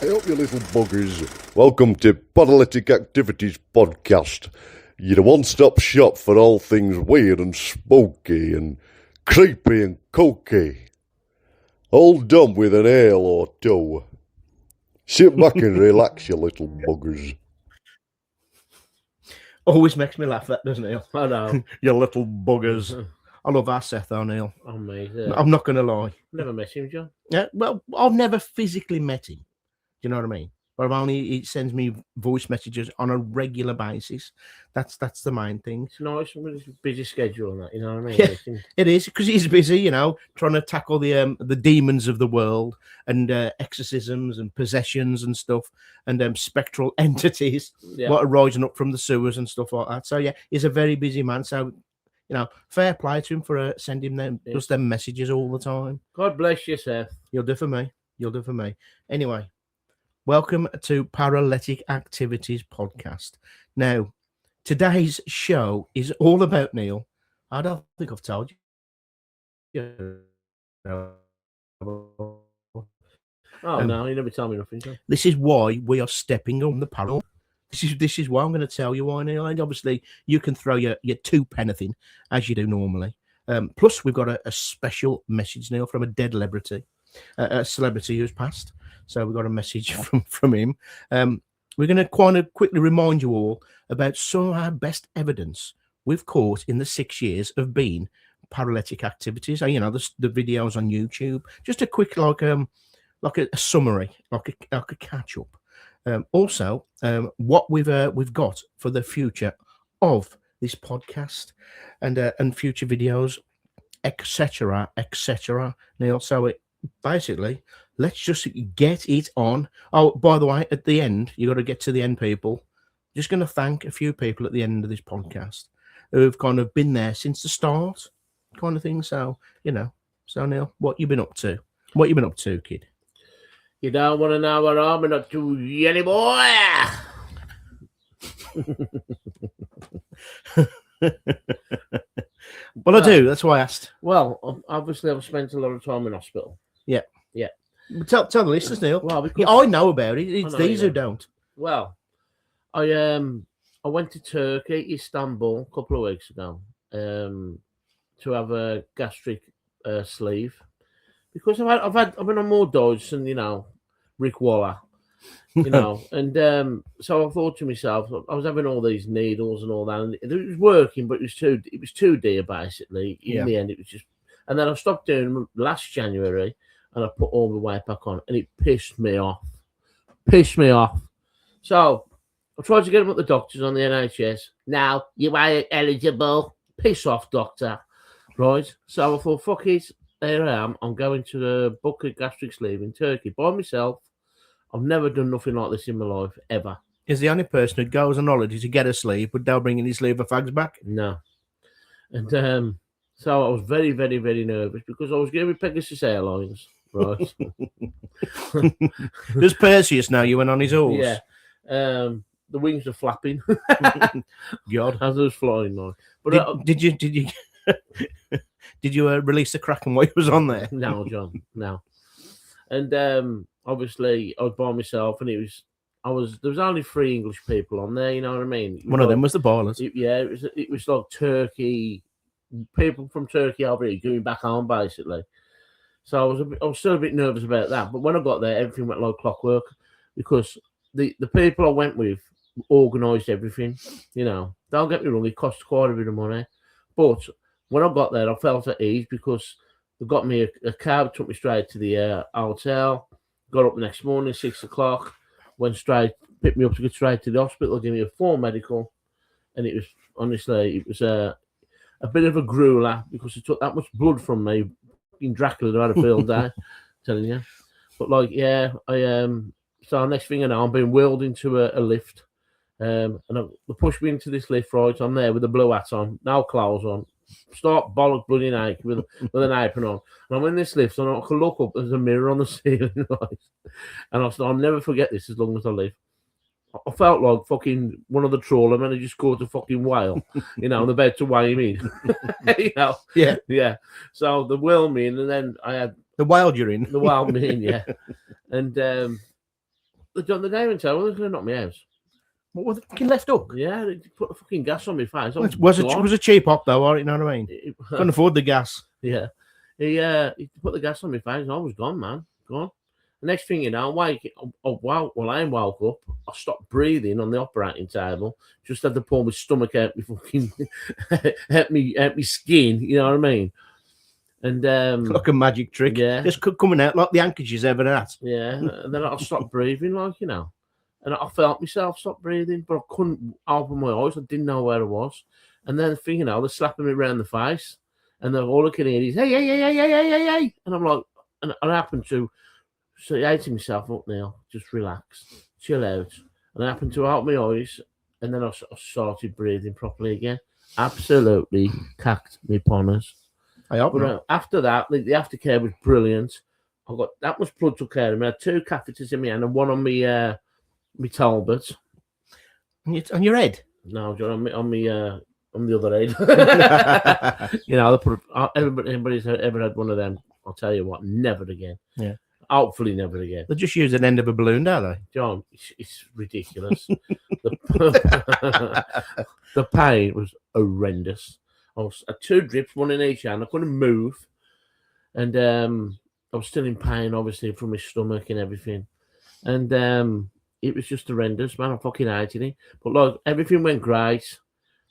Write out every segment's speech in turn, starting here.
Hey up, you little buggers. Welcome to Paralytic Activities Podcast. You're a one-stop shop for all things weird and spooky and creepy and kooky. All done with an ale or two. Sit back and relax, you little buggers. Always makes me laugh, that, doesn't it? I know. You little buggers. I love our Seth O'Neill. Oh, mate. I'm not going to lie. Never met him, John. Yeah, well, I've never physically met him. Do you know what I mean? But he sends me voice messages on a regular basis. That's the main thing. It's nice with his busy schedule and that, you know what I mean? Yeah, it is, because he's busy, you know, trying to tackle the demons of the world and exorcisms and possessions and stuff and spectral entities what are rising up from the sewers and stuff like that. So yeah, he's a very busy man. So you know, fair play to him for sending them just them messages all the time. God bless you, Seth. You'll do for me. You'll do for me. Anyway, welcome to Paralytic Activities Podcast. Now, today's show is all about Neil. I don't think I've told you. No, you never tell me nothing. John. This is why we are stepping on the paranormal. This is why I'm going to tell you why, Neil. And obviously, you can throw your two penneth in as you do normally. Plus, we've got a special message, Neil, from a dead celebrity, a celebrity who's passed. So we've got a message from him. We're going to kind of quickly remind you all about some of our best evidence we've caught in the 6 years of being paralytic activities. You know, the videos on YouTube. Just a quick like a summary, like a catch up. Also, what we've got for the future of this podcast and future videos, etc., Neil. So basically, let's just get it on. Oh, by the way, at the end, you got to get to the end, people. Just going to thank a few people at the end of this podcast who've kind of been there since the start, kind of thing. So you know, so Neil, what you been up to? What you been up to, kid? You don't want to know what I'm up to anymore. Well, I do. That's why I asked. Well, obviously, I've spent a lot of time in hospital. Yeah. Tell the listeners, Neil. Well, I know about it. It's these who don't. Well, I went to Turkey, Istanbul, a couple of weeks ago, to have a gastric sleeve because I've been on more dose than Rick Waller, you know, and so I thought to myself, I was having all these needles and all that, and it was working, but it was too dear basically. In the end, it was just, and then I stopped doing them last January, and I put all the weight back on, and it pissed me off. So I tried to get them at the doctors on the NHS. Now you are eligible. Piss off, doctor. Right. So I thought, fuck it. There I am. I'm going to book a gastric sleeve in Turkey by myself. I've never done nothing like this in my life, ever. Is the only person who goes on holiday to get a sleeve, but they'll bring in his sleeve of fags back? No. And so I was very, very, very nervous because I was going with Pegasus Airlines, right? There's Perseus now. You went on his horse. Yeah. The wings are flapping. God, as I was flying, like. But did you did you release the Kraken while you was on there? No, John, no. And obviously, I was by myself, and there was only 3 English people on there. You know what I mean? One of them was the Ballers. It was like Turkey, people from Turkey over here going back home, basically. So I was still a bit nervous about that. But when I got there, everything went like clockwork because the people I went with organised everything. You know, don't get me wrong, it cost quite a bit of money, but when I got there, I felt at ease because they got me a cab, took me straight to the hotel. Got up the next morning, 6 o'clock, went straight, picked me up to go straight to the hospital, gave me a full medical, and it was honestly, a bit of a grueler because it took that much blood from me. In Dracula, I had a field day, telling you. But like, yeah, so next thing I know, I'm being wheeled into a lift, and they pushed me into this lift. Right, I'm there with a blue hat on, no clothes on, start bollock bloody naked with an apron on, and I'm in this lift, and I can look up. There's a mirror on the ceiling, right? And I said, I'll never forget this as long as I live. I felt like fucking one of the trawler men who just caught a fucking whale, you know, and they're about to weigh him in. You know? Yeah. So they wheeled me in, and then I had the whale you're in. The whale me in, yeah. And They done the day and tell, well, they're going to knock me out. What was the fucking left hook? Yeah, they put the fucking gas on my face. Was a cheap op though, or you know what I mean? Couldn't afford the gas. Yeah. He put the gas on my face and I was gone, man. Gone. The next thing you know, I woke up, I stopped breathing on the operating table. Just had to pull my stomach out my fucking out my skin, you know what I mean? And like a magic trick. Yeah. Just coming out like the handkerchiefs ever had. Yeah. And then I stopped breathing, like, you know. And I felt myself stop breathing, but I couldn't open my eyes. I didn't know where I was. And then the thing, you know, they're slapping me around the face. And then all I can hear is, hey. And I'm like, and I happened to say to myself, up now, just relax, chill out. And I happened to open my eyes, and then I started breathing properly again. Absolutely cacked me ponners. I hope But after that, the aftercare was brilliant. I got that much blood took care of me. I had 2 catheters in my hand and one on my Talbot. On your head? No, on the other head. You know, anybody's ever had one of them, I'll tell you what, never again. Yeah. Hopefully never again. They just use an end of a balloon, don't they? John, it's ridiculous. The pain was horrendous. I had 2 drips, one in each hand. I couldn't move. And I was still in pain, obviously, from my stomach and everything. And it was just horrendous, man. I fucking hated it. But look, everything went great.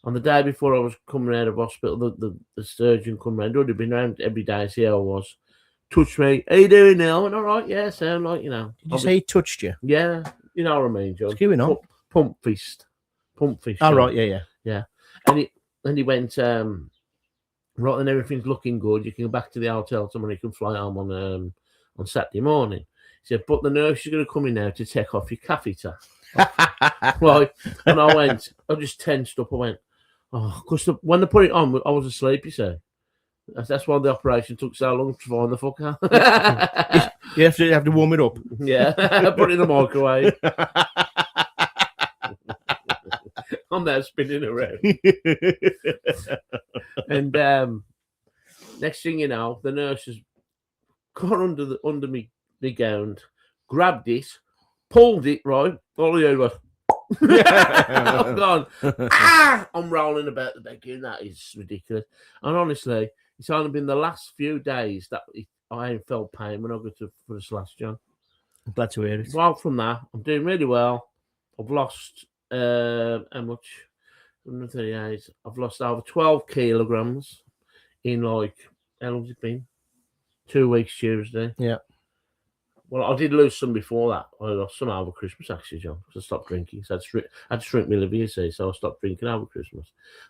On the day before I was coming out of hospital, the surgeon come round. He'd been around every day to see how I was. Touched me. How you doing now? I went, all right, yeah, sound like, you know. Did you say he touched you? Yeah, you know what I mean, John. What's going on? Pump fist. Oh, John. right, yeah. And he went, right, and everything's looking good. You can go back to the hotel tomorrow. You can fly home on Saturday morning. He said, but the nurse is going to come in now to take off your catheter. Right. And I just tensed up. I went, oh, because when they put it on, I was asleep, you see. That's why the operation took so long to find the fucker. You have to warm it up. Yeah. Put it in the microwave. I'm there spinning around. And next thing you know, the nurse has gone under me gown, grabbed it, pulled it, right? All the over. I'm gone. I'm rolling about the bed. That is ridiculous. And honestly, it's only been the last few days that I ain't felt pain when I go for the slash, John. I'm glad to hear it. Well, from that, I'm doing really well. I've lost how much? 138. I've lost over 12 kilograms in like, how long's it been? 2 weeks Tuesday. Yeah. Well, I did lose some before that. I lost some over Christmas, actually, John, because I stopped drinking. So I had to shrink my liver, you see, so I stopped drinking over Christmas.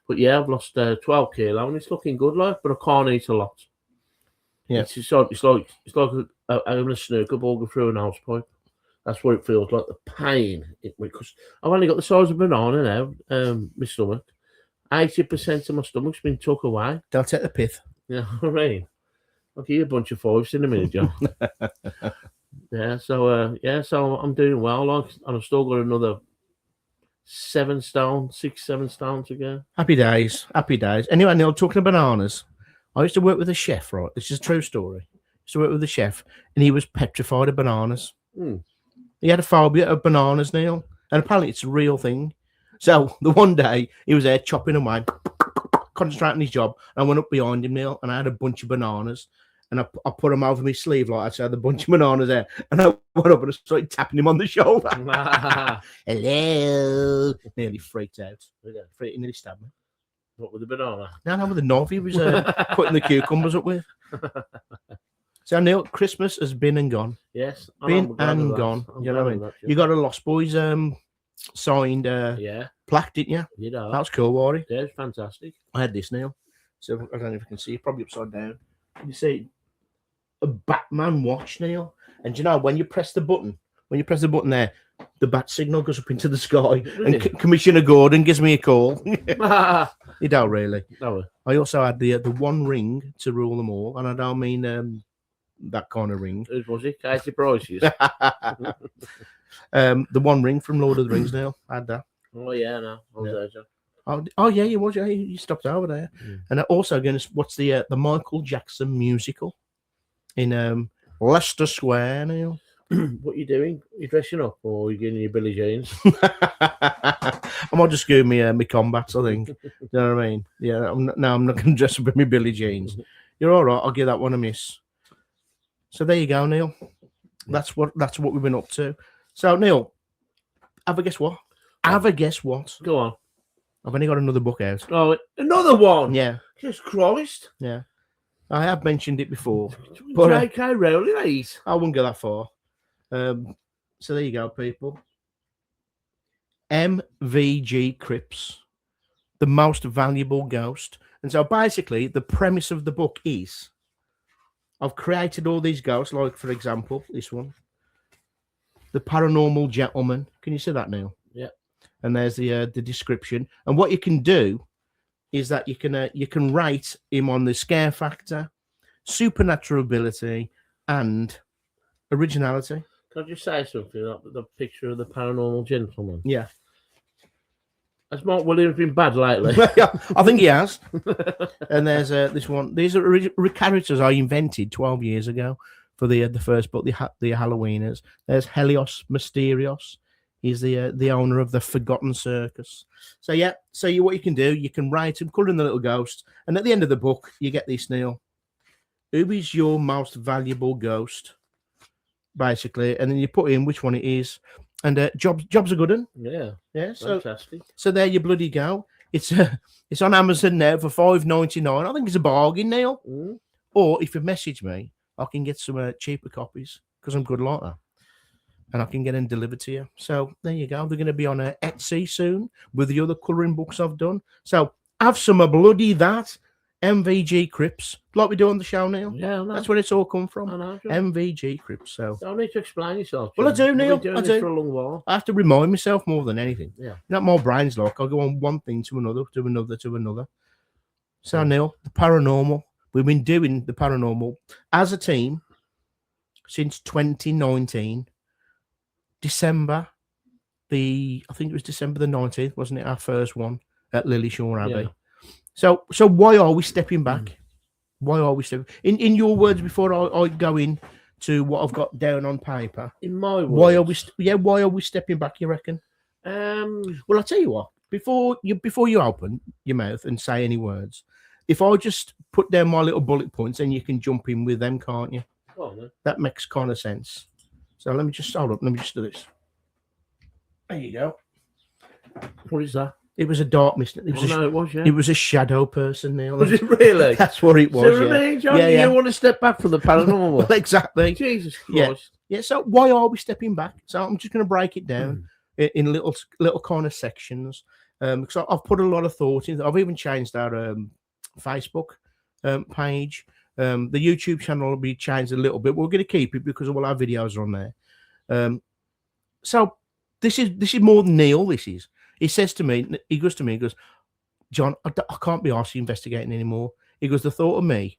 But yeah, I've lost 12 kilo, and it's looking good, like, but I can't eat a lot. Yeah. It's like having a snooker ball go through an house pipe. That's what it feels like, the pain. Because I've only got the size of a banana now, my stomach. 80% of my stomach's been took away. Don't take the pith. You know what I mean? I'll give you a bunch of 5s in a minute, John. So I'm doing well, like, and I've still got another 7 stone to go. Happy days. Anyway, Neil, talking of bananas, I used to work with a chef, right? This is a true story. I used to work with a chef, and he was petrified of bananas. He had a phobia of bananas, Neil, and apparently it's a real thing. So the one day he was there chopping away, concentrating on his job, and I went up behind him, Neil, and I had a bunch of bananas, and I put them over my sleeve like I said, a bunch of bananas there, and I went up and I started tapping him on the shoulder. Hello, nearly freaked out. He nearly stabbed me. What with the banana? No, with the knife he was cutting the cucumbers up with. So, Neil, Christmas has been and gone. Yes. Been and gone. You know what I mean? You got a Lost Boys signed plaque, didn't you? You know. That was cool, Warry. Yeah, it's fantastic. I had this, Neil. So, I don't know if you can see it. Probably upside down. You see a Batman watch, Neil. And you know, when you press the button there, the bat signal goes up into the sky. Really? And Commissioner Gordon gives me a call. You don't really. No. I also had the one ring to rule them all. And I don't mean that kind of ring. Who was it? Katie Prices. The one ring from Lord of the Rings, Neil. I had that. Oh, yeah, no. I was there, John. Oh yeah, you was. Yeah, you stopped over there. And also going to watch the Michael Jackson musical in Leicester Square, Neil. What you doing? You dressing up or you getting your Billy Jeans? I might just go my combats, I think. You know what I mean? Yeah, I'm not going to dress up in my Billy Jeans. You're all right. I'll give that one a miss. So there you go, Neil. That's what we've been up to. So Neil, have a guess what? Go on. I've only got another book out. Oh, another one. Yeah. Jesus Christ. Yeah. I have mentioned it before. But, J.K. Rowling, mate. I wouldn't go that far. So there you go, people. MVG Cripps, the most valuable ghost. And so basically, the premise of the book is I've created all these ghosts, like, for example, this one, the paranormal gentleman. Can you see that, Neil? Yeah. And there's the description. And what you can do is that you can rate him on the scare factor, supernatural ability, and originality. Can I just say something? The picture of the paranormal gentleman. Yeah. Has Mark Williams been bad lately? I think he has. And there's this one. These are characters I invented 12 years ago for the first book, the Halloweeners. There's Helios Mysterios. He's the owner of the Forgotten Circus. So yeah, what you can do, you can write and colour in the little ghost, and at the end of the book, you get this, Neil. Who is your most valuable ghost? Basically, and then you put in which one it is, and job's a good one. Yeah. So Fantastic. So there you bloody go. It's on Amazon now for $5.99. I think it's a bargain, Neil. Mm. Or if you message me, I can get some cheaper copies because I'm good like that, and I can get them delivered to you. So there you go. They're going to be on Etsy soon with the other colouring books I've done. So have some bloody that. MVG Cripps, like we do on the show, Neil. Yeah, I know. That's where it's all come from. I know, John. MVG Cripps. So Don't need to explain yourself, Well, I John. do, Neil. You've been doing I this do. for a long while. I have to remind myself more than anything. Yeah. Not my brain's like I'll go on one thing to another, to another, to another. So, Yeah. Neil, the paranormal. We've been doing the paranormal as a team since 2019. December, I think it was December the 19th, wasn't it? Our first one at Lillishore Abbey. Yeah. So why are we stepping back? Why are we stepping? In your words, before I go in to what I've got down on paper, In my words. why are we stepping back? You reckon? Well, I'll tell you what. Before you open your mouth and say any words, if I just put down my little bullet points, then you can jump in with them, can't you? Oh, no. That makes kind of sense. So let me just hold up. Let me just do this. There you go. What is that? It was a dark mist. It was, yeah. It was a shadow person, Neil. Was it really? That's what it was. So, Yeah. I mean, John, Yeah. you want to step back from the paranormal? Well, exactly. Jesus Yeah. Christ. Yeah. So why are we stepping back? So I'm just going to break it down in little kind of sections. Because I've put a lot of thought in. I've even changed our Facebook page. The YouTube channel will be changed a little bit. We're going to keep it because all our videos are on there. So this is more than Neil. This is. He says to me, he goes, John, I can't be asked investigating anymore. He goes, the thought of me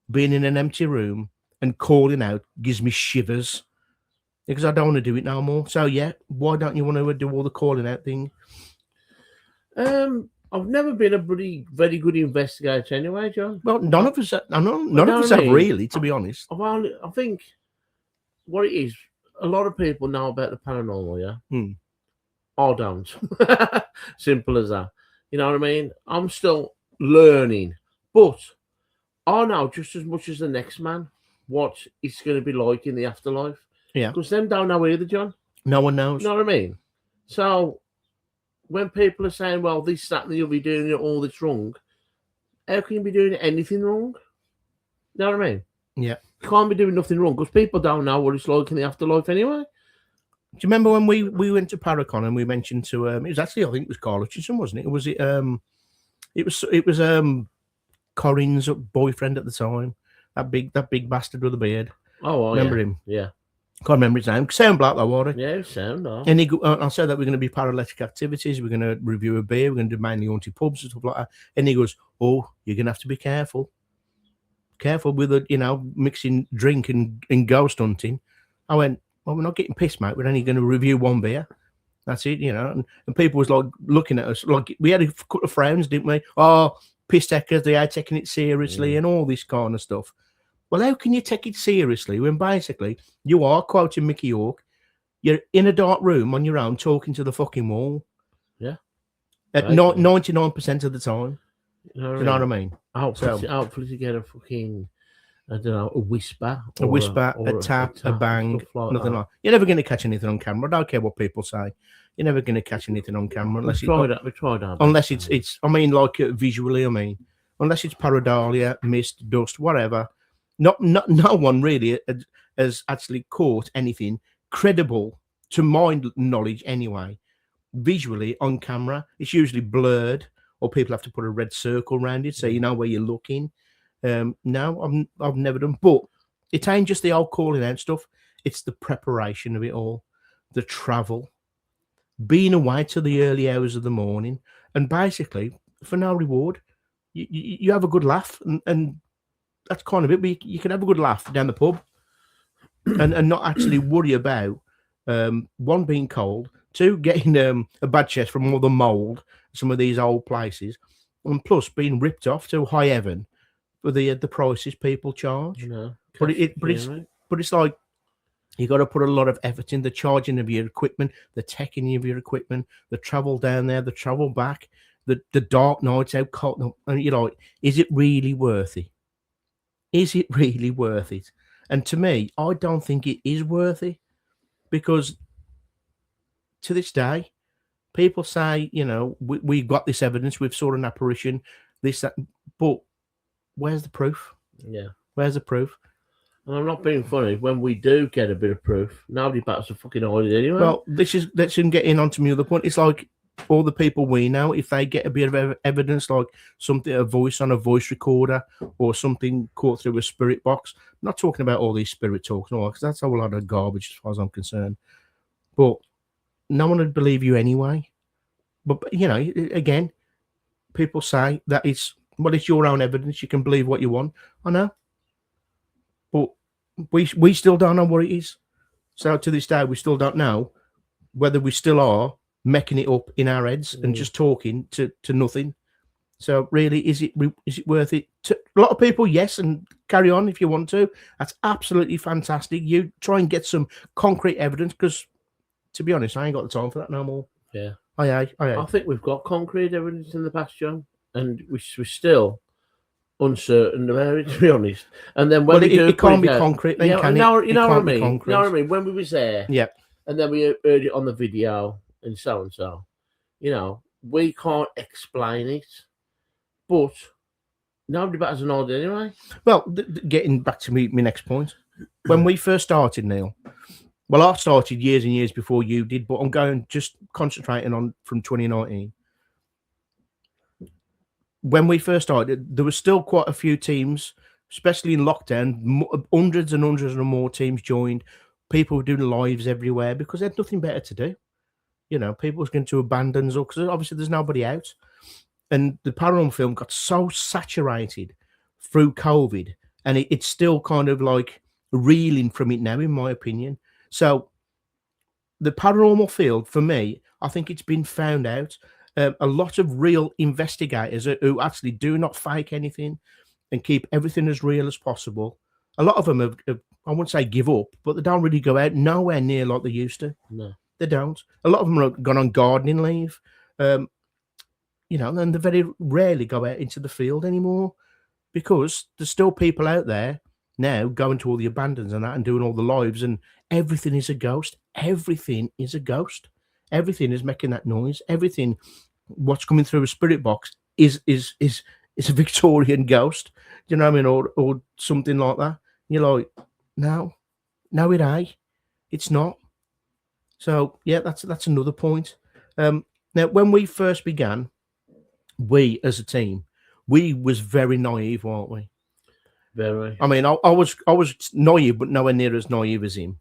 being in an empty room and calling out gives me shivers. Because I don't want to do it no more. So yeah, why don't you want to do all the calling out thing? I've never been a very good investigator anyway, John. Well, none of us have really, to be honest. I think what it is, a lot of people know about the paranormal, yeah? I don't. Simple as that. You know what I mean? I'm still learning, but I know just as much as the next man what it's going to be like in the afterlife. Yeah. Because them don't know either, John. No one knows. You know what I mean? So when people are saying, well, this, that, and you'll be doing all this wrong, how can you be doing anything wrong? You know what I mean? Yeah. You can't be doing nothing wrong because people don't know what it's like in the afterlife anyway. Do you remember when we went to Paracon and we mentioned to it was actually, I think it was Carl Hutchinson, wasn't it? Or was it it was Corinne's boyfriend at the time, that big bastard with the beard. Oh, well, remember yeah. him? Yeah. Can't remember his name. Sound black though, wasn't it? Yeah, sound. Oh. And I said that we're going to be paralytic activities. We're going to review a beer. We're going to do mainly haunted pubs and stuff like that. And he goes, "Oh, you're going to have to be careful. Careful with the, mixing drink and ghost hunting." I went, "Well, we're not getting pissed, mate. We're only going to review one beer. That's it, And people was like looking at us like we had a couple of frowns, didn't we? Oh, piss takers, they are taking it seriously and all this kind of stuff. Well, how can you take it seriously when basically you are quoting Mickey York? You're in a dark room on your own talking to the fucking wall. Yeah. At Right, 99% of the time. You know Do you know what I mean? Hopefully to get a fucking, I don't know, a whisper. A whisper, a tap, a bang, nothing like that. You're never going to catch anything on camera. I don't care what people say. You're never going to catch anything on camera unless we tried that. Unless it's I mean, like visually, I mean, unless it's pareidolia, mist, dust, whatever. No one really has actually caught anything credible, to my knowledge anyway, visually on camera. It's usually blurred, or people have to put a red circle around it so you know where you're looking. No, I've never done, but it ain't just the old calling out stuff. It's the preparation of it all, the travel, being away to the early hours of the morning, and basically for no reward, you have a good laugh, and that's kind of it. But you can have a good laugh down the pub, and not actually worry about one, being cold, two, getting a bad chest from all the mold, some of these old places, and plus being ripped off to high heaven for the prices people charge. But it's like you got to put a lot of effort in the charging of your equipment, the teching of your equipment, the travel down there, the travel back, the dark nights out cold, and you're like, is it really worth it? Is it really worth it? And to me, I don't think it is worth it, because to this day, people say, we've got this evidence, we've saw an apparition, this, that, but where's the proof? Yeah. Where's the proof? And I'm not being funny. When we do get a bit of proof, nobody bats a fucking eyelid anyway. Well, let's get in onto my other point. It's like all the people we know, if they get a bit of evidence, like something, a voice on a voice recorder or something caught through a spirit box. I'm not talking about all these spirit talks and all, because that's a whole lot of garbage as far as I'm concerned. But no one would believe you anyway. But again, people say that it's your own evidence. You can believe what you want. I know, but we still don't know what it is. So to this day, we still don't know whether we still are making it up in our heads and just talking to nothing. So really, is it worth it? To a lot of people, yes, and carry on if you want to. That's absolutely fantastic. You try and get some concrete evidence, because to be honest, I ain't got the time for that no more. Yeah. I think we've got concrete evidence in the past, John, and we're still uncertain about it, to be honest. And then when it can't be concrete, then can it? You know what I mean? You know what I mean? When we was there, yeah, and then we heard it on the video and so, we can't explain it, but nobody batters an eyelid anyway. Well, getting back to my next point, when we first started, Neil. Well, I started years and years before you did, but I'm just concentrating on from 2019. When we first started, there was still quite a few teams, especially in lockdown. Hundreds and hundreds and more teams joined. People were doing lives everywhere because they had nothing better to do. People was going to abandon us because obviously there's nobody out. And the paranormal film got so saturated through COVID, and it's still kind of like reeling from it now, in my opinion. So the paranormal field, for me, I think it's been found out. A lot of real investigators who actually do not fake anything and keep everything as real as possible. A lot of them have, I wouldn't say give up, but they don't really go out nowhere near like they used to. No, they don't. A lot of them have gone on gardening leave, and they very rarely go out into the field anymore, because there's still people out there now going to all the abandons and that and doing all the lives, and everything is a ghost. Everything is a ghost. Everything is making that noise. Everything, what's coming through a spirit box is a Victorian ghost. Do you know what I mean? Or something like that. You're like, no, it ain't. It's not. So yeah, that's another point. Now, when we first began, we as a team, we was very naive, weren't we? Very. I mean, I was naive, but nowhere near as naive as him.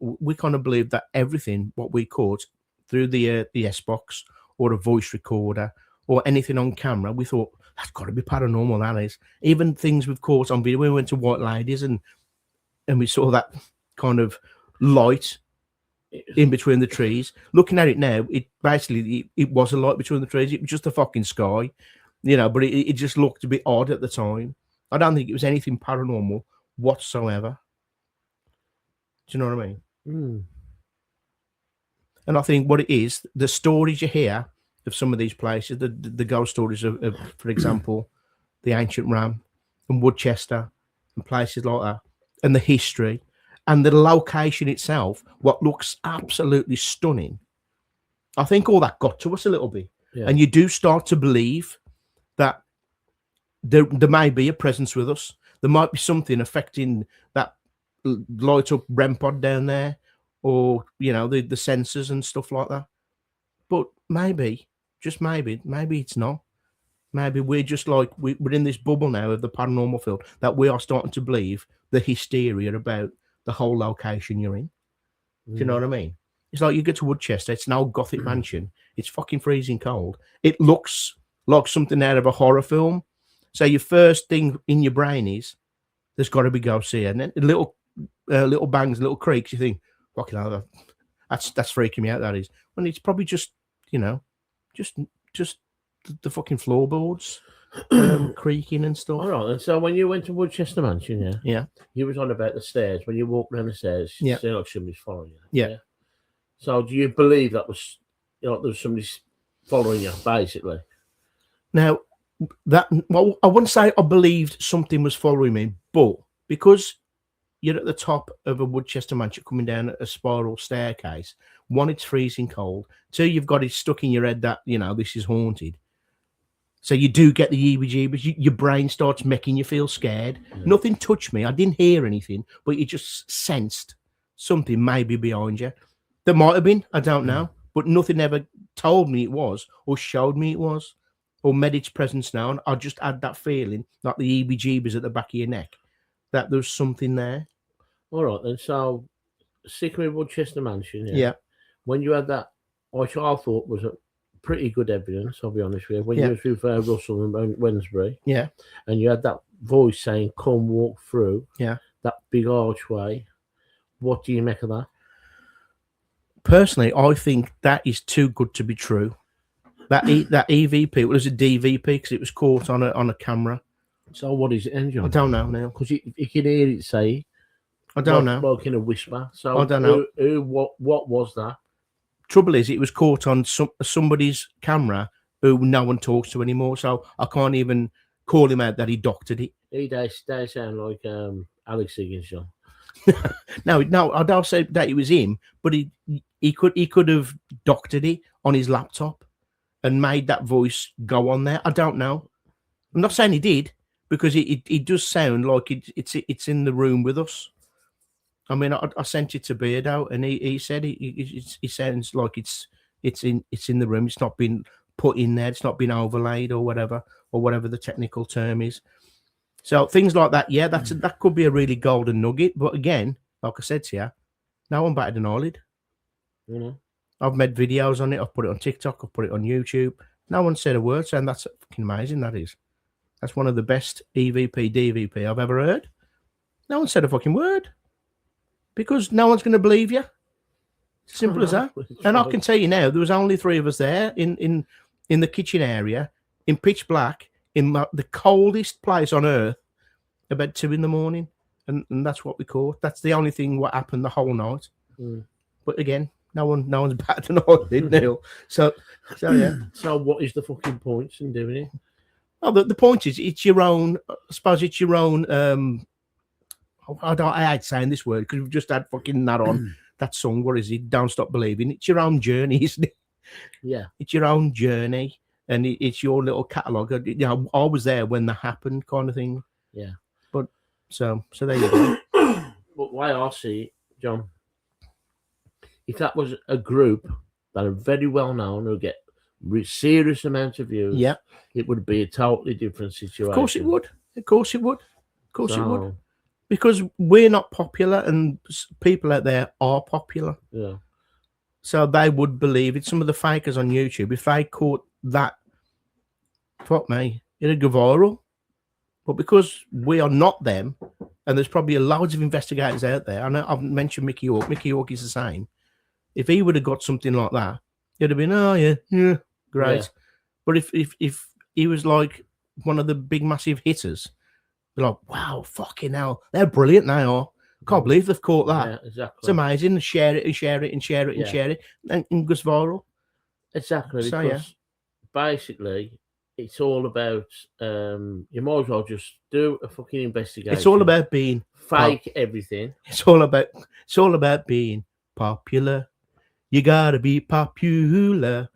We kind of believed that everything what we caught through the S-box or a voice recorder or anything on camera, we thought that's got to be paranormal. That is, even things we've caught on video. We went to White Ladies and we saw that kind of light in between the trees. Looking at it now, it basically it was a light between the trees. It was just a fucking sky, but it just looked a bit odd at the time. I don't think it was anything paranormal whatsoever. Do you know what I mean? Mm. And I think what it is, the stories you hear of some of these places, the ghost stories of, for example, the Ancient Ram and Woodchester and places like that, and the history and the location itself, what looks absolutely stunning. I think all that got to us a little bit. Yeah. And you do start to believe that there may be a presence with us. There might be something affecting that light up REM pod down there, or the sensors and stuff like that. But maybe, just maybe it's not. Maybe we're just like we're in this bubble now of the paranormal field that we are starting to believe the hysteria about the whole location you're in. Do you know what I mean? It's like you get to Woodchester, it's an old Gothic mansion. It's fucking freezing cold. It looks like something out of a horror film. So your first thing in your brain is there's got to be ghosts here, and then little bangs, little creaks. You think, fucking hell, that's freaking me out. That is, when it's probably just just the fucking floorboards creaking and stuff. All right. And so when you went to Woodchester Mansion, Yeah, you was on about the stairs. When you walked down the stairs, you see like somebody's following you. Yeah. So do you believe that was, there was somebody following you, basically? Now, I wouldn't say I believed something was following me, but because you're at the top of a Woodchester mansion coming down a spiral staircase, one, it's freezing cold. Two, you've got it stuck in your head that, this is haunted. So you do get the heebie-jeebies. Your brain starts making you feel scared. Yeah. Nothing touched me. I didn't hear anything, but you just sensed something maybe behind you. There might have been, I don't know, but nothing ever told me it was or showed me it was or made its presence known. I just had that feeling, like the heebie-jeebies at the back of your neck, that there's something there. All right, then. So, sticking with Woodchester Mansion, yeah. When you had that, which I thought was a pretty good evidence, I'll be honest with you, when you was with Russell and Wednesbury, and you had that voice saying, "Come walk through," that big archway. What do you make of that? Personally, I think that is too good to be true. That EVP, it was a DVP because it was caught on a camera. So what is it, John? I don't know now, because you can hear it say. I don't know. Like in a whisper. So I don't know. What was that? Trouble is, it was caught on somebody's camera who no one talks to anymore. So I can't even call him out that he doctored it. They sound like Alex Higgins, John. No, I don't say that it was him, but he could have doctored it on his laptop and made that voice go on there. I don't know. I'm not saying he did, because it does sound like it's in the room with us. I mean, I sent it to Beardo, and he said it sounds like it's in the room. It's not been put in there. It's not been overlaid or whatever the technical term is. So things like that, that could be a really golden nugget. But again, like I said to you, no one batted an eyelid. I've made videos on it. I've put it on TikTok. I've put it on YouTube. No one said a word saying that's fucking amazing. That's one of the best EVP, DVP I've ever heard. No one said a fucking word, because no one's going to believe you. It's simple as that. And I can tell you now, there was only 3 of us there in the kitchen area, in pitch black, in the coldest place on earth, about 2 a.m, and that's what we caught. That's the only thing what happened the whole night. But again, no one's batted an eyelid, Neil. So yeah. So what is the fucking point in doing it? Well, the point is, it's your own. I suppose it's your own. I hate saying this word because we've just had fucking that on that song. What is it? Don't Stop Believing. It's your own journey, isn't it? Yeah. It's your own journey, and it's your little catalogue. I was there when that happened, kind of thing. Yeah. But so there you go. But why I see, John, if that was a group that are very well known who get serious amounts of views, it would be a totally different situation. Of course it would. Of course it would. Of course it would. Because we're not popular, and people out there are popular. Yeah. So they would believe it. Some of the fakers on YouTube, if they caught that, fuck me, it'd go viral. But because we are not them, and there's probably loads of investigators out there. I know I've mentioned Mickey Hawk. Mickey Hawk is the same. If he would have got something like that, it'd have been, oh yeah, great. Yeah. But if he was like one of the big massive hitters, They're like, wow, fucking hell, they're brilliant. They are. Can't believe they've caught that. Yeah, exactly. It's amazing. Share it and share it and share it and share it, and it goes viral. Exactly. So, Because basically, it's all about you might as well just do a fucking investigation. It's all about being fake everything. It's all about being popular. You gotta be popular,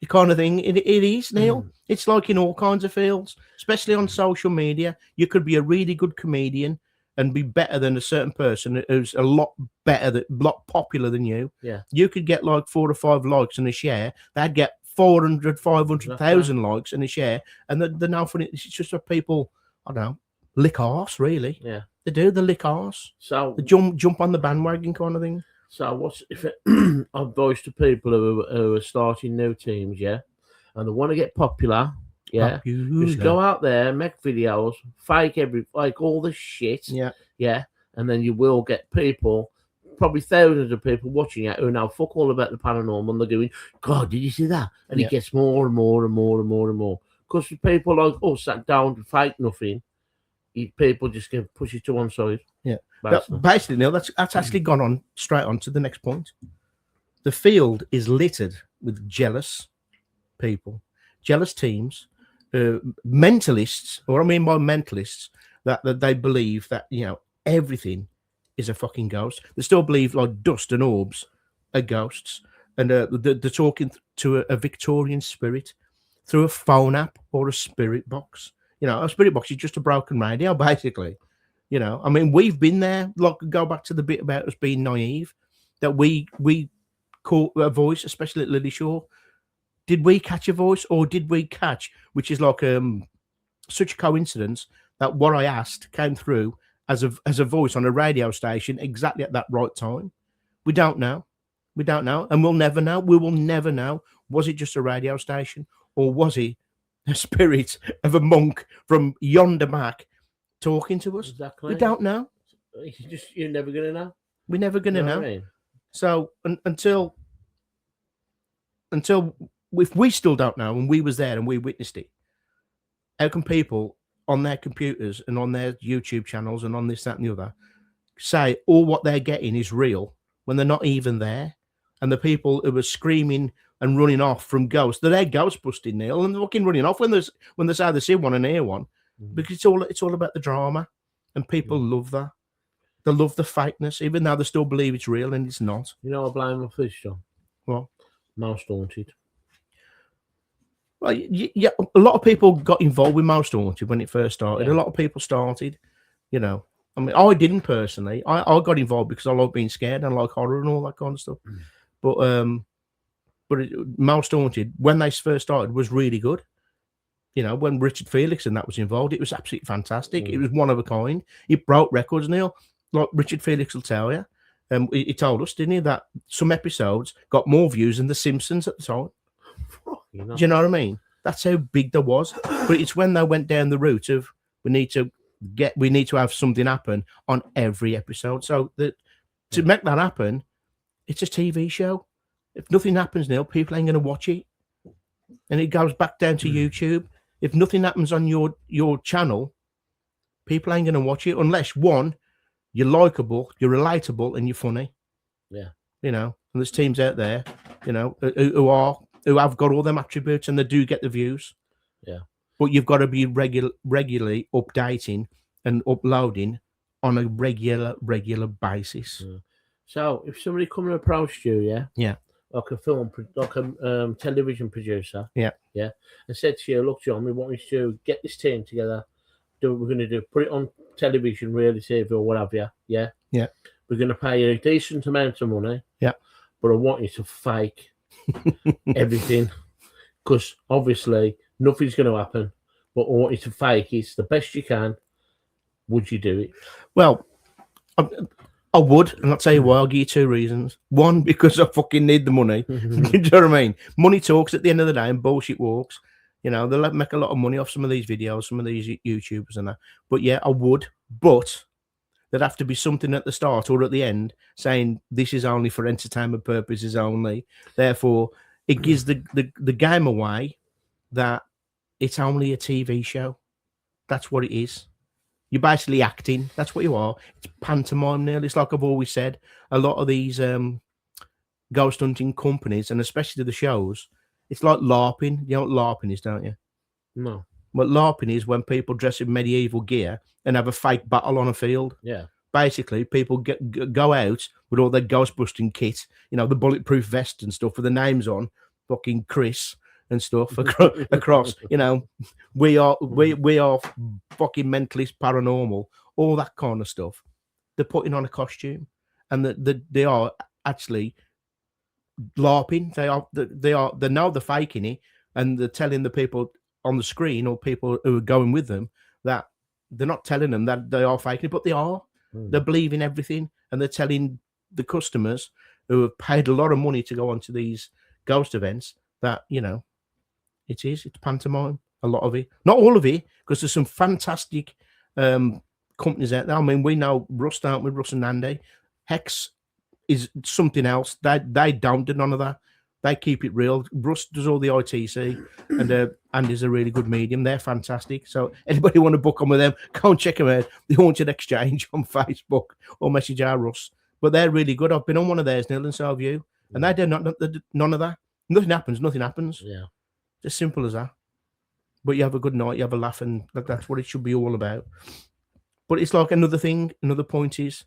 kind of thing. It is, Neil. It's like in all kinds of fields, especially on social media. You could be a really good comedian and be better than a certain person who's a lot popular than you. Yeah. You could get like 4 or 5 likes and a share. They'd get 400, 500,000 likes and a share. And they're now funny. It's just that people, I don't know, lick arse, really. Yeah. They do, the lick arse. So they jump on the bandwagon kind of thing. So what's if advice to people who are starting new teams, yeah, and they want to get popular, yeah, just go out there, make videos, fake all the shit, yeah, and then you will get people, probably thousands of people watching it who know fuck all about the paranormal, and they're going, God, did you see that? And it gets more and more and more and more and more, because people like us sat down to fake nothing. People just can push it to one side. Yeah. Basically, Neil, that's actually gone on straight on to the next point. The field is littered with jealous people, jealous teams, mentalists. What I mean by mentalists, that they believe that, you know, everything is a fucking ghost. They still believe like dust and orbs are ghosts, and they're talking to a Victorian spirit through a phone app or a spirit box. You know, a spirit box is just a broken radio, basically. You know, I mean, we've been there. Like, go back to the bit about us being naive, that we caught a voice, especially at Lily Shaw. Did we catch a voice, or did we catch, which is like such a coincidence that what I asked came through as a voice on a radio station exactly at that right time? We don't know. We don't know, and we'll never know. We will never know. Was it just a radio station, or was it a spirit of a monk from yonder back talking to us? Exactly. We don't know. You're never gonna know. We're never gonna know. I mean? So until if we still don't know, and we was there and we witnessed it, how can people on their computers and on their YouTube channels and on this, that, and the other say all what they're getting is real when they're not even there? And the people who are screaming and running off from ghosts, they're ghost busting, Neil, and they're fucking running off when they say they see one and hear one, because it's all about the drama, and people love that. They love the fakeness, even though they still believe it's real and it's not. You know, I blame them for this, John. What? Most Haunted. Well, yeah, a lot of people got involved with Most Haunted when it first started. Yeah. A lot of people started, you know. I mean, I didn't personally. I got involved because I like being scared and I like horror and all that kind of stuff. But Most Haunted, when they first started, was really good. You know, when Richard Felix and that was involved, it was absolutely fantastic. It was one of a kind. It broke records, Neil. Like Richard Felix will tell you. He told us, didn't he, that some episodes got more views than The Simpsons at the time. You know? Do you know what I mean? That's how big there was. But it's when they went down the route of we need to have something happen on every episode. So to make that happen, it's a TV show. If nothing happens, Neil, people ain't going to watch it. And it goes back down to YouTube. If nothing happens on your channel, people ain't going to watch it unless, one, you're likable, you're relatable, and you're funny. Yeah. You know, and there's teams out there, you know, who have got all them attributes and they do get the views. Yeah. But you've got to be regularly updating and uploading on a regular basis. Yeah. So if somebody come and approached you, yeah, like a television producer, yeah, and said to you, look, John, we want you to get this team together, do what we're going to do, put it on television, reality TV or whatever, yeah, we're going to pay you a decent amount of money, but I want you to fake everything, because obviously nothing's going to happen, but I want you to fake it the best you can. Would you do it? Well, I would, and I'll tell you why. I'll give you 2 reasons. One, because I fucking need the money. Do you know what I mean? Money talks at the end of the day, and bullshit walks. You know, they'll make a lot of money off some of these videos, some of these YouTubers and that. But yeah, I would. But there'd have to be something at the start or at the end saying this is only for entertainment purposes only. Therefore, it gives the game away that it's only a TV show. That's what it is. You're basically acting. That's what you are. It's pantomime, nearly. It's like I've always said. A lot of these ghost hunting companies, and especially the shows, it's like LARPing. You know what LARPing is, don't you? No. Well, LARPing is when people dress in medieval gear and have a fake battle on a field. Yeah. Basically, people go out with all their ghost busting kit, you know, the bulletproof vest and stuff with the names on, fucking Chris and stuff across. You know, we are fucking mentalist, paranormal, all that kind of stuff. They're putting on a costume, and they are actually LARPing. They know they're faking it, and they're telling the people on the screen or people who are going with them that they're not telling them that they are faking it, but they are. They're believing everything, and they're telling the customers who have paid a lot of money to go onto these ghost events that, you know, it's pantomime, a lot of it. Not all of it, because there's some fantastic companies out there. I mean, we know Rust, aren't we? Russ and Andy. Hex is something else. They don't do none of that. They keep it real. Russ does all the ITC, and Andy's a really good medium. They're fantastic. So anybody want to book on with them, go and check them out. The Haunted Exchange on Facebook, or message our Russ. But they're really good. I've been on one of theirs, Neil, and so have you. And they do none of that. Nothing happens. Yeah. Just simple as that. But you have a good night, you have a laugh, and that's what it should be all about. But it's like another point is,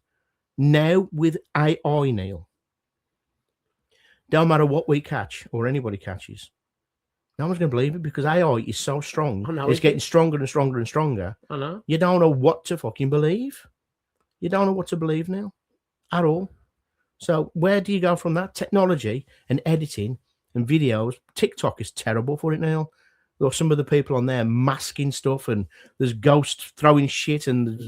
now with AI, Neil, don't matter what we catch or anybody catches, no one's going to believe it, because AI is so strong. It's getting stronger and stronger and stronger. I know. You don't know what to fucking believe. You don't know what to believe now at all. So where do you go from that? Technology and editing and videos. TikTok is terrible for it now. Or some of the people on there masking stuff, and there's ghosts throwing shit, and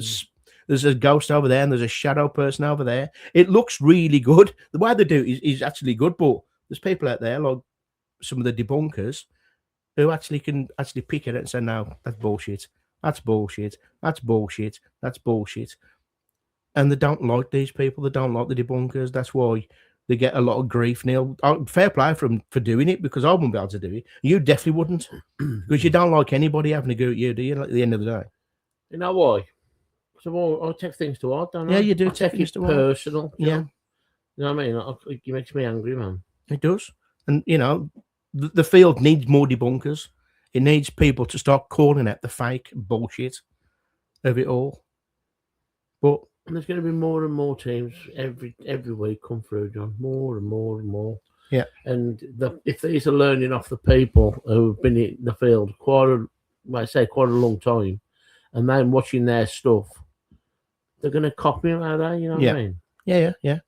there's a ghost over there, and there's a shadow person over there. It looks really good. The way they do it is actually good, but there's people out there, like some of the debunkers, who actually can pick it and say, no, that's bullshit. That's bullshit. That's bullshit. That's bullshit. And they don't like these people. They don't like the debunkers. That's why they get a lot of grief, Neil. Fair play for doing it, because I wouldn't be able to do it. You definitely wouldn't, because you don't like anybody having a go at you, do you? At the end of the day, you know why? So I take things to heart, don't I? Yeah, you do. I take it personal. Yeah, you know what I mean. It makes me angry, man. It does, and you know, the field needs more debunkers. It needs people to start calling out the fake bullshit of it all. But there's going to be more and more teams every week come through, John. More and more and more. Yeah. And if these are learning off the people who've been in the field quite a long time, and then watching their stuff, they're going to copy them, are they? You know what I mean? Yeah.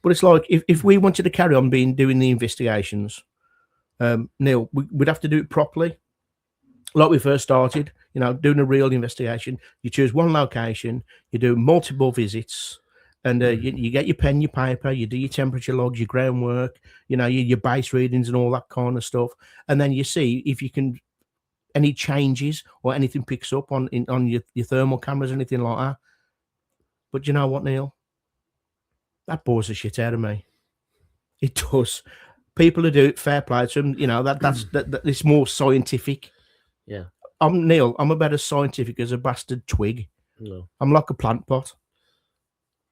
But it's like, if we wanted to carry on doing the investigations, Neil, we'd have to do it properly. Like we first started, you know, doing a real investigation. You choose one location, you do multiple visits, and you get your pen, your paper, you do your temperature logs, your groundwork, you know, your base readings and all that kind of stuff. And then you see if you can, any changes or anything picks up on your thermal cameras, anything like that. But you know what, Neil? That bores the shit out of me. It does. People who do it, fair play to them. You know, that's it's more scientific. Yeah. Neil, I'm about as scientific as a bastard twig. No. I'm like a plant pot.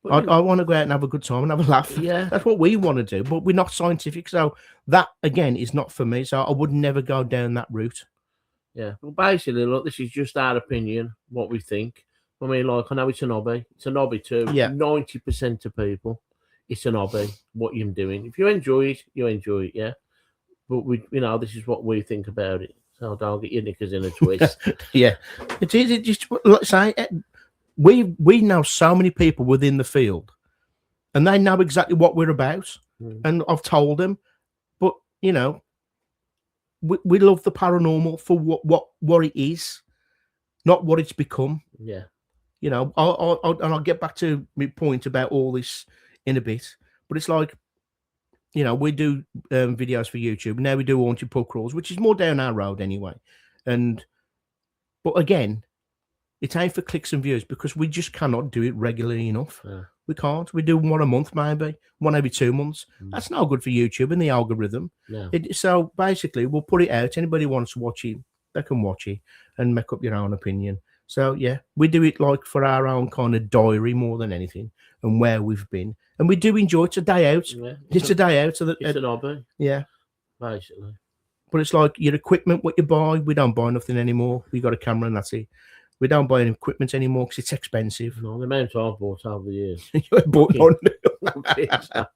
I want to go out and have a good time and have a laugh. Yeah. That's what we want to do, but we're not scientific. So that, again, is not for me. So I would never go down that route. Yeah. Well, basically, look, this is just our opinion, what we think. I mean, like, I know it's an hobby. It's an hobby too. Yeah. 90% of people, it's an hobby, what you're doing. If you enjoy it, you enjoy it, yeah? But, this is what we think about it. So don't get your knickers in a twist. Yeah, it is. It just, let's say, we know so many people within the field, and they know exactly what we're about. And I've told them, but you know, we love the paranormal for what it is, not what it's become. Yeah, you know. I'll get back to my point about all this in a bit, but it's like, you know, we do videos for YouTube. Now we do haunted pub crawls, which is more down our road anyway. But again, it ain't for clicks and views, because we just cannot do it regularly enough. Yeah. We can't. We do one a month, maybe one every 2 months. That's not good for YouTube and the algorithm. Yeah. So basically, we'll put it out. Anybody wants to watch it, they can watch it and make up your own opinion. So yeah, we do it like for our own kind of diary more than anything, and where we've been, and we do enjoy. It's a day out. Yeah. It's a day out. So that It's an hobby, yeah. basically. But it's like your equipment, what you buy. We don't buy nothing anymore. We got a camera and that's it. We don't buy any equipment anymore because it's expensive. No, the amount I've bought over the years. You bought one. I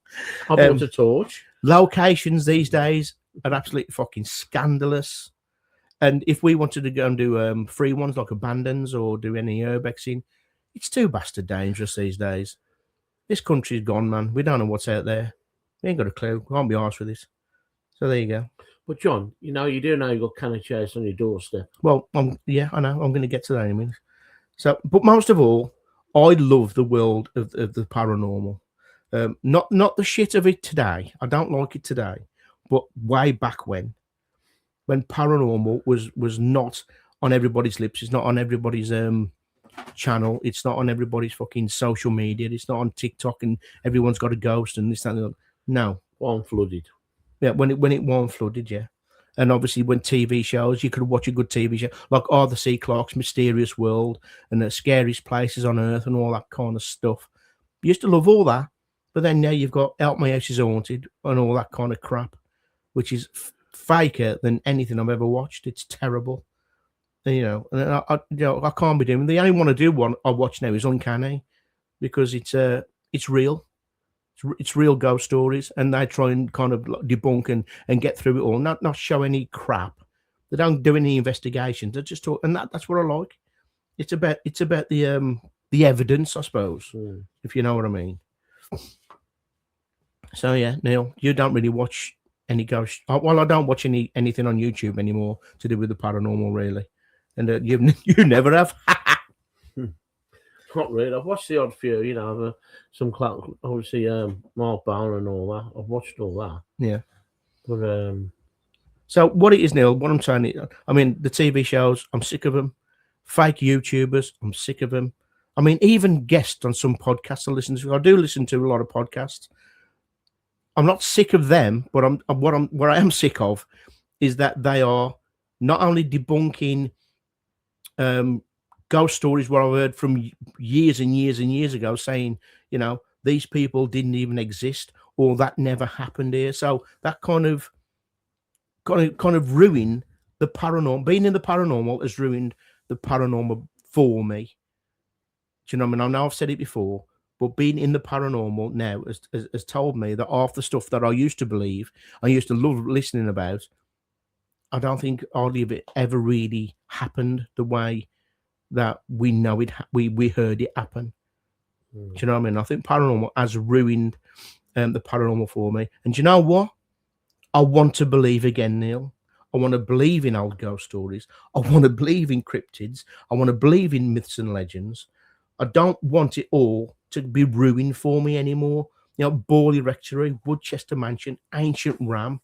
bought a torch. Locations these days are absolutely fucking scandalous. And if we wanted to go and do free ones like abandons or do any urbexing, it's too bastard dangerous these days. This country's gone, man. We don't know what's out there. We ain't got a clue. Can't be arsed with this. So there you go. But John, you know, you do know you've got cannon chase on your doorstep. Well, yeah, I know. I'm going to get to that in a minute. So, but most of all, I love the world of the paranormal. Not the shit of it today. I don't like it today, but way back when paranormal was not on everybody's lips. It's not on everybody's channel. It's not on everybody's fucking social media. It's not on TikTok and everyone's got a ghost and this, that, and the other. No. One flooded. Yeah, when it wasn't flooded, yeah. And obviously when TV shows, you could watch a good TV show like Arthur C. Clarke's Mysterious World and the Scariest Places on Earth and all that kind of stuff. You used to love all that, but then now you've got Help My House Is Haunted and all that kind of crap, which is faker than anything I've ever watched. It's terrible. And, you know, and I can't be doing. The only one I do want I watch now is Uncanny, because it's real. It's real ghost stories, and they try and kind of debunk and get through it all, not show any crap. They don't do any investigations. They just talk, and that's what I like. It's about the evidence, I suppose, if you know what I mean. So yeah, Neil, you don't really watch any ghost. Well, I don't watch anything on YouTube anymore to do with the paranormal, really, and you never have. Not really. I've watched the odd few, you know, some obviously Mark Bower and all that. I've watched all that. Yeah. But so what it is, Neil, what I'm saying, I mean, the TV shows, I'm sick of them. Fake YouTubers, I'm sick of them. I mean, even guests on some podcasts I listen to. I do listen to a lot of podcasts. I'm not sick of them, but what I am sick of is that they are not only debunking ghost stories what I've heard from years and years and years ago, saying, you know, these people didn't even exist or that never happened here. So that kind of ruined the paranormal. Being in the paranormal has ruined the paranormal for me. Do you know what I mean? I know I've said it before, but being in the paranormal now has told me that half the stuff that I used to believe, I used to love listening about, I don't think hardly of it ever really happened the way that we know it. We heard it happen. Do you know what I mean? I think paranormal has ruined the paranormal for me. And do you know what? I want to believe again, Neil. I want to believe in old ghost stories. I want to believe in cryptids. I want to believe in myths and legends. I don't want it all to be ruined for me anymore. You know, Borley Rectory, Woodchester Mansion, Ancient Ram,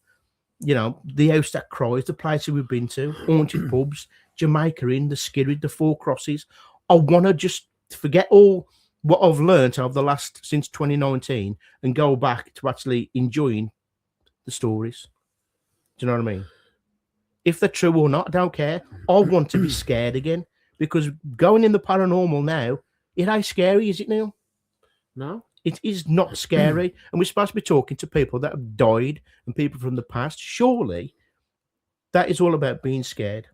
you know, the House That Cries, the places we've been to, haunted pubs, Jamaica Inn, the Skirrid, the Four Crosses. I want to just forget all what I've learned over the last since 2019 and go back to actually enjoying the stories. Do you know what I mean? If they're true or not, I don't care. I want to be scared again, because going in the paranormal now, it ain't scary, is it, Neil? No. It is not scary. And we're supposed to be talking to people that have died and people from the past. Surely that is all about being scared,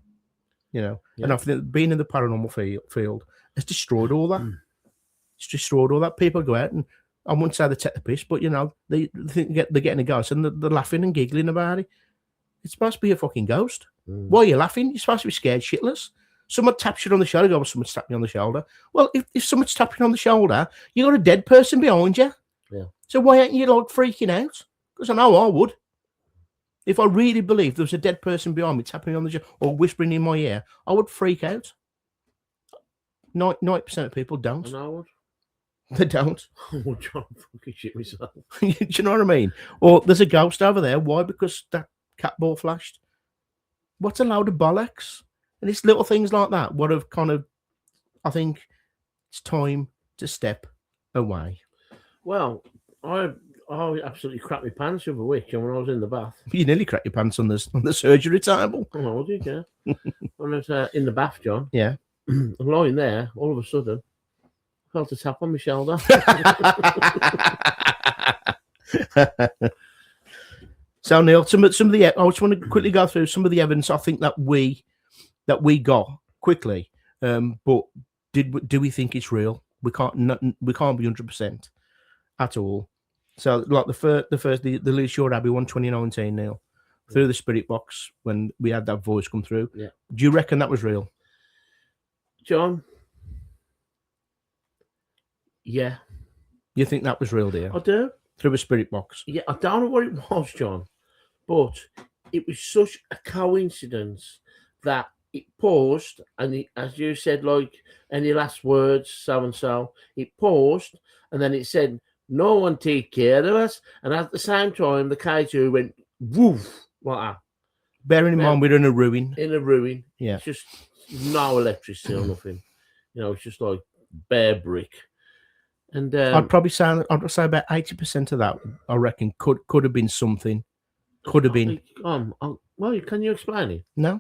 you know. Yeah. And I think being in the paranormal field has destroyed all that. It's destroyed all that. People go out and I wouldn't say they take the piss, but, you know, they think they're getting a ghost and they're laughing and giggling about it. It's supposed to be a fucking ghost. Why are you laughing? You're supposed to be scared shitless. Someone taps you on the shoulder, go, well, someone tapped me on the shoulder. Well, if someone's tapping you on the shoulder, you got a dead person behind you. Yeah. So why aren't you like freaking out? Because I know I would. If I really believed there was a dead person behind me tapping me on the shoulder or whispering in my ear, I would freak out. 90% of people don't. And I would. They don't. I would try and fucking shit myself. Do you know what I mean? Or there's a ghost over there. Why? Because that cat ball flashed. What's a load of bollocks? And it's little things like that. What have kind of, I think it's time to step away. Well, I absolutely crapped my pants the other week when I was in the bath. You nearly cracked your pants on the surgery table. Oh, did you? When I was in the bath, John. Yeah. I'm lying there, all of a sudden, I felt a tap on my shoulder. So Neil, some of the I just want to quickly go through some of the evidence I think that we got quickly. But do we think it's real? We can't be 100% at all. So like the Lee Shore Abbey one 2019 Neil, through the spirit box when we had that voice come through. Yeah. Do you reckon that was real? John? Yeah. You think that was real, dear? I do. Through a spirit box? Yeah, I don't know what it was, John, but it was such a coincidence that it paused, and as you said, like, any last words, so and so, it paused, and then it said, no one take care of us, and at the same time, the K2 went woof, like that. Bearing in mind we're in a ruin. In a ruin. Yeah. It's just no electricity or nothing. It's just like bare brick. And I'd say about 80% of that, I reckon, could have been something. Could have been. Well, can you explain it? No,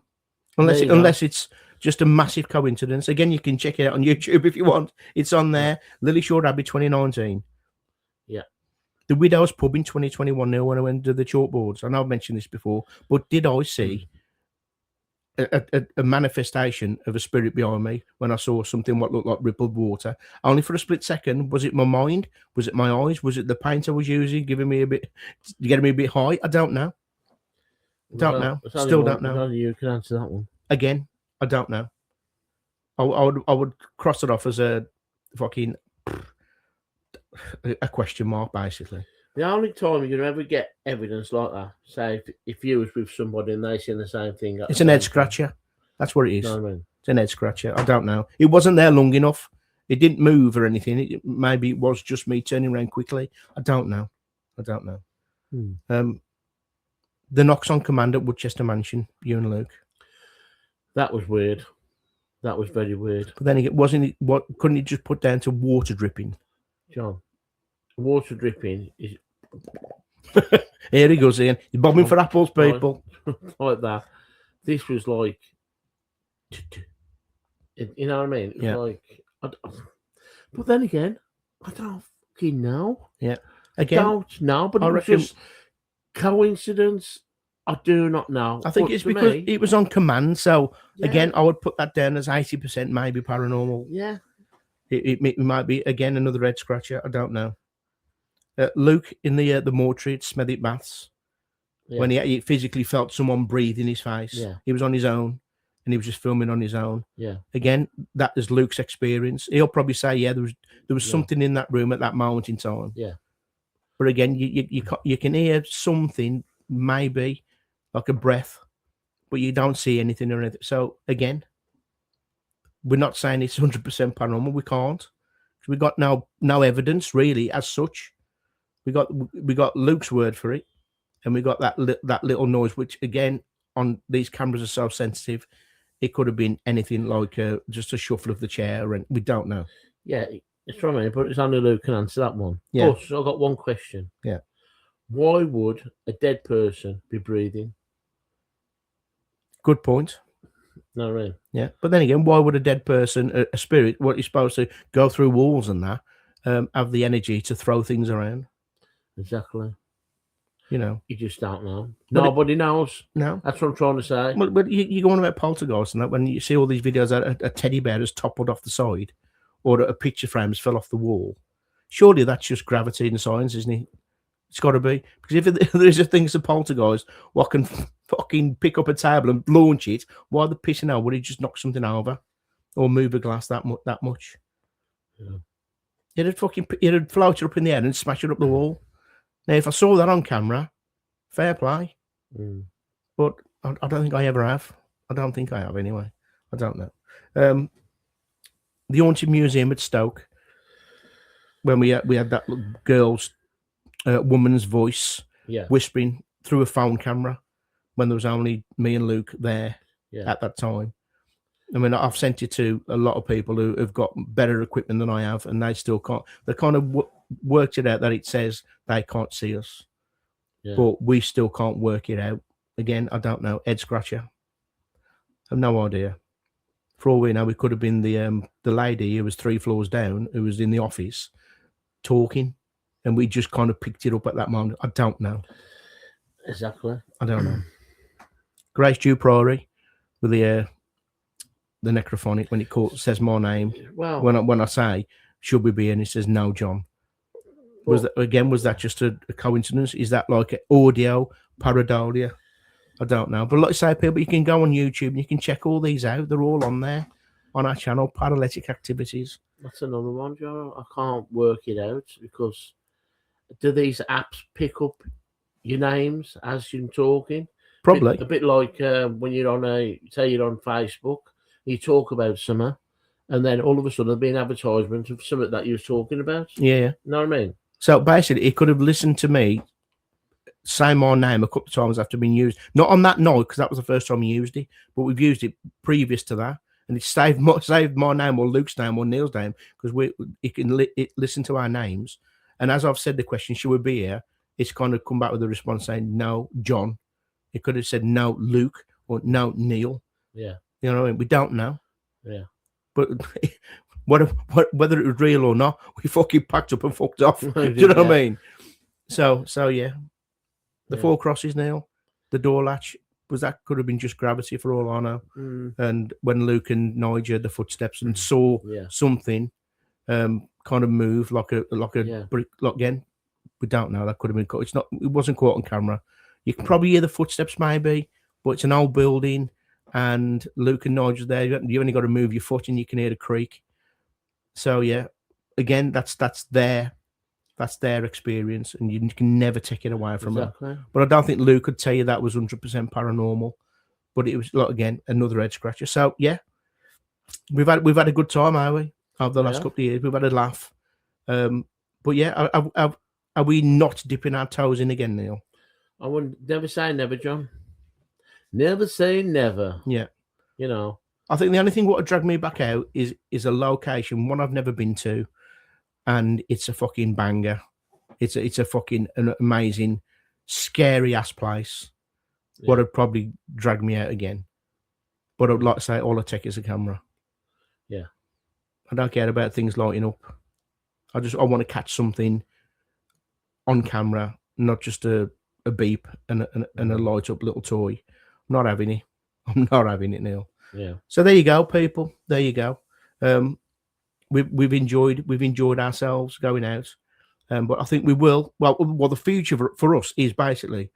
unless it's just a massive coincidence. Again, you can check it out on YouTube if you want. It's on there. Lily Shore Abbey 2019. Yeah. The Widow's Pub in 2021. Now, when I went to the chalkboards, I know I've mentioned this before, but did I see a manifestation of a spirit behind me when I saw something what looked like rippled water? Only for a split second. Was it my mind? Was it my eyes? Was it the paint I was using getting me a bit high? I don't know. Don't know. Still don't know. Only you can answer that one. Again, I don't know. I would cross it off as a fucking a question mark, basically. The only time you're going to ever get evidence like that, say if you was with somebody and they seen the same thing. It's an head scratcher. That's what it is. You know what I mean? It's an head scratcher. I don't know. It wasn't there long enough. It didn't move or anything. Maybe it was just me turning around quickly. I don't know. The knocks on command at Woodchester Mansion, you and Luke. That was weird. That was very weird. But then again, couldn't he just put down to water dripping? John, water dripping is... Here he goes again. He's bobbing for apples, people. Like that. This was like... You know what I mean? It's like... But then again, I don't fucking know. Yeah. Again, I don't know, but it was just coincidence. I do not know. I think it's because it was on command. So again, I would put that down as 80% maybe paranormal. Yeah. It might be again another head scratcher. I don't know. Luke in the mortuary at Smethwick Baths, when he physically felt someone breathe in his face. Yeah. He was on his own, and he was just filming on his own. Yeah. Again, that is Luke's experience. He'll probably say, there was something in that room at that moment in time. Yeah. But again, you can hear something, maybe like a breath, but you don't see anything or anything. So again, we're not saying it's 100% paranormal. We can't. We got no evidence really as such. We got Luke's word for it, and we got that little noise, which again on these cameras are so sensitive. It could have been anything like just a shuffle of the chair, and we don't know. Yeah, it's from me, but it's only Luke can answer that one. Yeah. Plus, I've got one question. Yeah. Why would a dead person be breathing? Good point. No, really. Yeah, but then again, why would a dead person, a spirit, what you're supposed to go through walls and that, have the energy to throw things around? Exactly. You just don't know. Nobody knows. No, that's what I'm trying to say. But you go on about poltergeists and that when you see all these videos that a teddy bear has toppled off the side, or a picture frame has fell off the wall. Surely that's just gravity and science, isn't it? It's got to be, because if there's a thing as a poltergeist, what can fucking pick up a table and launch it? Why the pissing out? Would he just knock something over or move a glass that much? Yeah. It'd float it up in the air and smash it up the wall. Now, if I saw that on camera, fair play. But I don't think I ever have. I don't think I have anyway. I don't know. The Haunted Museum at Stoke, when we had that girl's woman's voice whispering through a phone camera when there was only me and Luke there at that time. I mean, I've sent it to a lot of people who have got better equipment than I have, and they still can't. They kind of worked it out that it says they can't see us, but we still can't work it out. Again, I don't know. Head scratcher. I have no idea. For all we know, it could have been the lady who was 3 floors down, who was in the office talking, and we just kind of picked it up at that moment. I don't know. Exactly. I don't know. Grace Dew Priory with the necrophonic when it says my name. Well, When I say should we be, and it says no, John. Was that just a coincidence? Is that like audio pareidolia? I don't know. But like I say, people, you can go on YouTube and you can check all these out. They're all on there on our channel, Paralytic Activities. That's another one, Joe. I can't work it out because do these apps pick up your names as you're talking? Probably. A bit like when you're on you're on Facebook, you talk about something, and then all of a sudden there'll be an advertisement of something that you were talking about. Yeah. You know what I mean? So basically, it could have listened to me say my name a couple of times after being used. Not on that night, because that was the first time we used it, but we've used it previous to that. And it saved my name or Luke's name or Neil's name, because it can listen to our names. And as I've said the question, should we be here? It's kind of come back with a response saying, no, John. It could have said, no, Luke, or no, Neil. Yeah. You know what I mean? We don't know. Yeah. But whether it was real or not, we fucking packed up and fucked off. Do you know what I mean? So yeah. The 4 crosses, Neil, the door latch, could have been just gravity for all I know. And when Luke and Nigel heard the footsteps and saw something kind of move like a brick, like again, we don't know. That could have been caught. It wasn't caught on camera. You can probably hear the footsteps maybe, but it's an old building and Luke and Nigel's there. You only got to move your foot and you can hear the creak. So yeah, again, that's their experience, and you can never take it away from them. But I don't think Luke could tell you that was 100% paranormal. But it was, like, again, another head scratcher. So yeah, we've had a good time, haven't we? Over the last couple of years, we've had a laugh. But yeah, are we not dipping our toes in again, Neil? I would never say never, John. Never say never. Yeah, you know. I think the only thing what would drag me back out is a location, one I've never been to. And it's a fucking banger. It's a fucking an amazing, scary ass place. Yeah. What would probably drag me out again. But I'd like to say all I take is a camera. Yeah. I don't care about things lighting up. I want to catch something on camera, not just a beep and a light up little toy. I'm not having it. I'm not having it, Neil. Yeah. So there you go, people. There you go. We've enjoyed ourselves going out, but I think we will. Well, the future for us is basically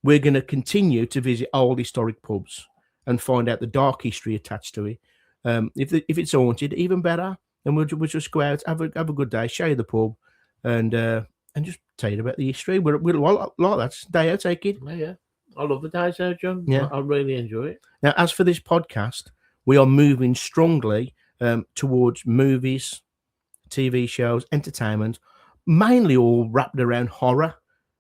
we're going to continue to visit old historic pubs and find out the dark history attached to it. If it's haunted, even better. And we'll just go out, have a good day, show you the pub, and just tell you about the history. We'll like that day out, take it. Yeah, I love the days out, John. Yeah, I really enjoy it. Now, as for this podcast, we are moving strongly towards movies, TV shows, entertainment, mainly all wrapped around horror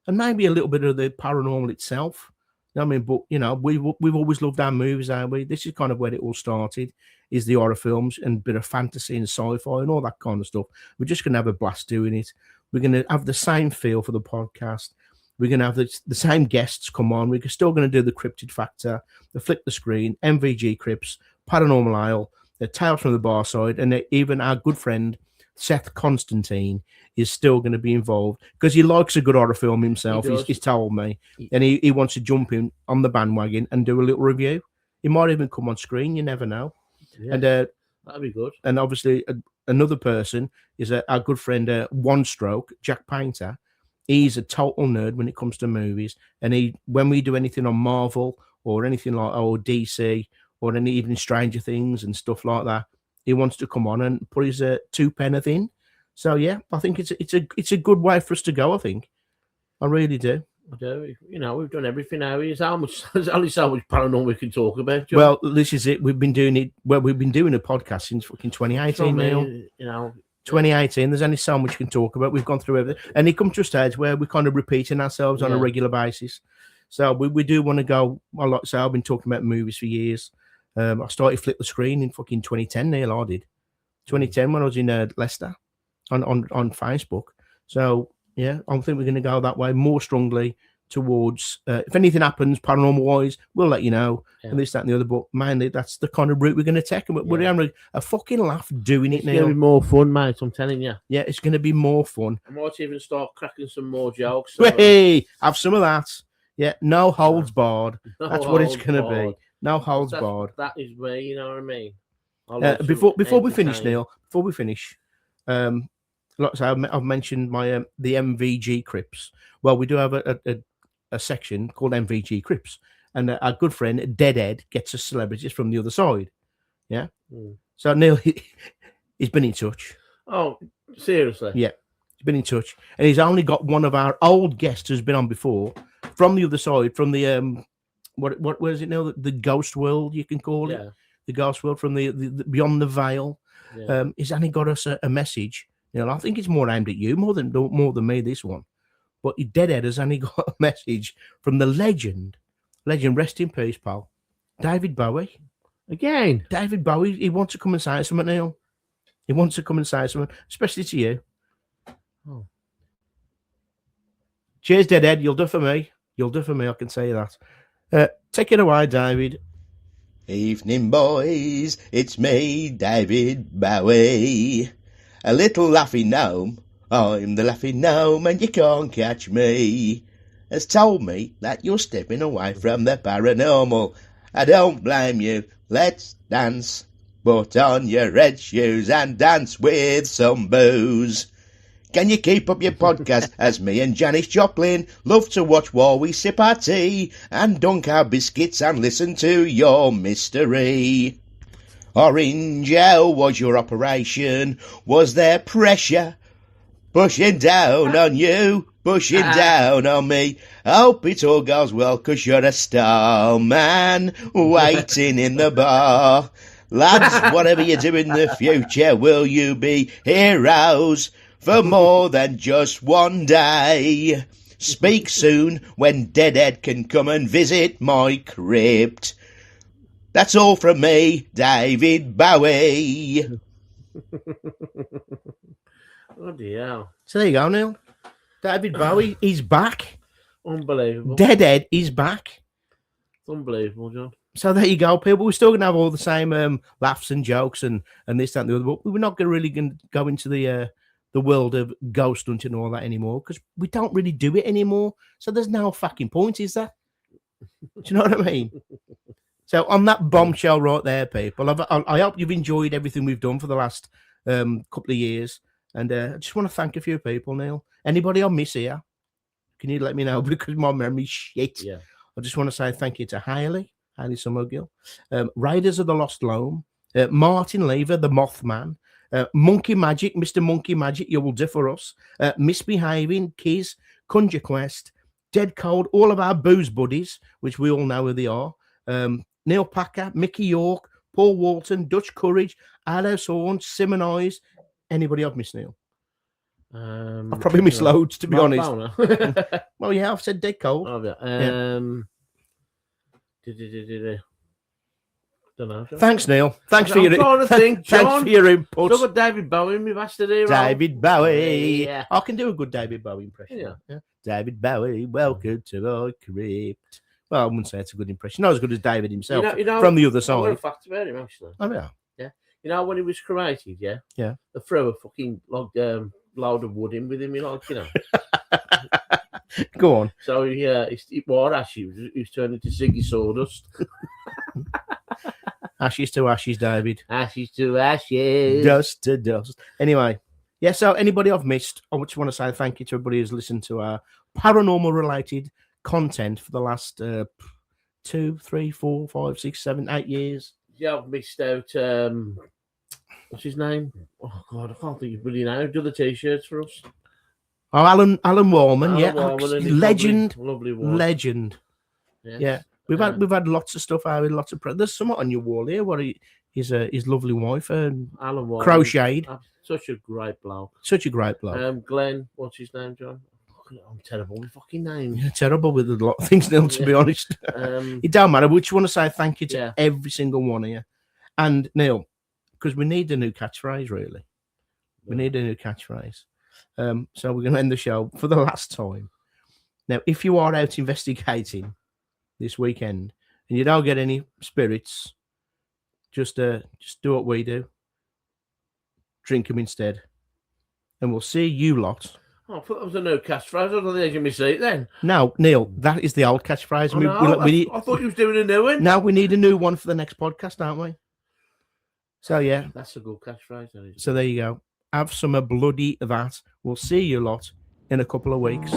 and maybe a little bit of the paranormal itself. You know what I mean? But, you know, we've always loved our movies, haven't we? This is kind of where it all started, is the horror films and a bit of fantasy and sci-fi and all that kind of stuff. We're just going to have a blast doing it. We're going to have the same feel for the podcast. We're going to have the same guests come on. We're still going to do the Cryptid Factor, the Flip the Screen, MVG Crips, Paranormal Isle, the Tales from the Bar Side, and even our good friend Seth Constantine is still going to be involved because he likes a good horror film himself. He's told me, and he wants to jump in on the bandwagon and do a little review. He might even come on screen. You never know. Yeah, and that'd be good. And obviously, another person is our good friend One Stroke, Jack Painter. He's a total nerd when it comes to movies, and when we do anything on Marvel or anything like DC. Or any even Stranger Things and stuff like that, he wants to come on and put his 2 pence in. So yeah, I think it's a good way for us to go. I think, I really do. I do. You know, we've done everything now. There's only so much paranormal we can talk about. John. Well, this is it. We've been doing it. Well, we've been doing a podcast since fucking 2018 now. You know, 2018. There's only so much you can talk about. We've gone through everything, and it comes to a stage where we're kind of repeating ourselves on a regular basis. So we do want to go. Well, like I say, I've been talking about movies for years. I started Flip the Screen in fucking 2010, Neil. I did 2010 when I was in Leicester on Facebook. So yeah, I think we're going to go that way more strongly towards if anything happens paranormal wise, we'll let you know, and this, that, and the other. But mainly, that's the kind of route we're going to take, and we're having a fucking laugh doing it now. It's going to be more fun, mate. I'm telling you. Yeah, it's going to be more fun. I might even start cracking some more jokes. Hey, have some of that. Yeah, no holds barred. That's what it's going to be. No holds barred. That is me. You know what I mean? Before we finish, Neil. Before we finish, like I say, I've mentioned my the MVG Crips. Well, we do have a section called MVG Crips, and our good friend Deadhead gets us celebrities from the other side. Yeah. So Neil, he's been in touch. Oh, seriously? Yeah, he's been in touch, and he's only got one of our old guests who's been on before from the other side, from the what is it now? The ghost world, you can call it. The ghost world from the beyond the veil. Yeah. He's only got us a message. You know, I think it's more aimed at you more than me. This one. But Deadhead has only got a message from the legend, rest in peace, pal, David Bowie. Again? David Bowie, he wants to come and say something, Neil. He wants to come and say something, especially to you. Oh. Cheers, Deadhead. You'll do for me. I can say that. Take it away, David. Evening, boys. It's me, David Bowie. A little laughing gnome. I'm the laughing gnome and you can't catch me. Has told me that you're stepping away from the paranormal. I don't blame you. Let's dance. Put on your red shoes and dance with some booze. Can you keep up your podcast as me and Janis Joplin love to watch while we sip our tea and dunk our biscuits and listen to your mystery? Orange, how was your operation? Was there pressure pushing down on you, pushing down on me? Hope it all goes well, 'cause you're a star man waiting in the bar. Lads, whatever you do in the future, will you be heroes for more than just one day? Speak soon when Deadhead can come and visit my crypt. That's all from me, David Bowie. Oh dear. So there you go, Neil. David Bowie, he's back. Unbelievable. Deadhead is back. It's unbelievable, John. So there you go, people. We're still going to have all the same laughs and jokes and this, that, and the other. But we're not going to go into the world of ghost hunting and all that anymore, because we don't really do it anymore. So there's no fucking point, is there? Do you know what I mean? So on that bombshell right there, people, I hope you've enjoyed everything we've done for the last couple of years. And I just want to thank a few people, Neil. Anybody I miss here, can you let me know? Because my memory's shit. Yeah. I just want to say thank you to Hayley Summergill, Raiders of the Lost Loam, Martin Lever, the Mothman, Monkey Magic, Mr. Monkey Magic, you will do for us, Misbehaving, Kiz, Conjure Quest, Dead Cold, all of our booze buddies, which we all know who they are, Neil Packer, Mickey York, Paul Walton, Dutch Courage, Alice Horn, Simon Eyes. Anybody I've missed, Neil? I've probably missed loads, to be honest. Well, yeah, I've said Dead Cold. Oh, yeah. Don't know. Thanks, Neil. Thanks for your thanks for your input. Look at David Bowie, me bastard hero. David Bowie. Yeah. I can do a good David Bowie impression. Yeah. David Bowie, welcome to my crypt. Well, I wouldn't say it's a good impression. Not as good as David himself from the other side. I've got a fact about him, actually. Oh, yeah. Yeah. You know, when he was cremated, yeah? Yeah. They threw a fucking load of wood in with him, like, you know. Go on. So, yeah, it was ashes. He was turned into Ziggy Sawdust. Ashes to ashes, David. Ashes to ashes. Dust to dust. Anyway, yeah, so anybody I've missed, I just want to say thank you to everybody who's listened to our paranormal-related content for the last 2, 3, 4, 5, 6, 7, 8 years. Yeah, I've missed out. What's his name? Oh, God, I can't think of his really name. Do the T-shirts for us. Oh, Alan Warman, Warman, legend. Lovely one. Legend. Yes. Yeah. We've had lots of stuff out with lots of there's something on your wall here where his lovely wife and Alan Warman, crocheted. Such a great bloke. Glenn, what's his name, John? I'm terrible with fucking names. You're terrible with a lot of things, Neil, to be honest. It don't matter. We just want to say thank you to every single one of you. And Neil, because we need a new catchphrase, really. We need a new catchphrase. So we're going to end the show for the last time. Now, if you are out investigating this weekend and you don't get any spirits, just do what we do. Drink them instead. And we'll see you lot. Oh, I thought that was a new catchphrase. I was on the edge of my seat then. No, Neil, that is the old catchphrase. I thought you was doing a new one. Now we need a new one for the next podcast, don't we? So, yeah. That's a good catchphrase. That is. So there you go. Have some bloody that. We'll see you lot in a couple of weeks.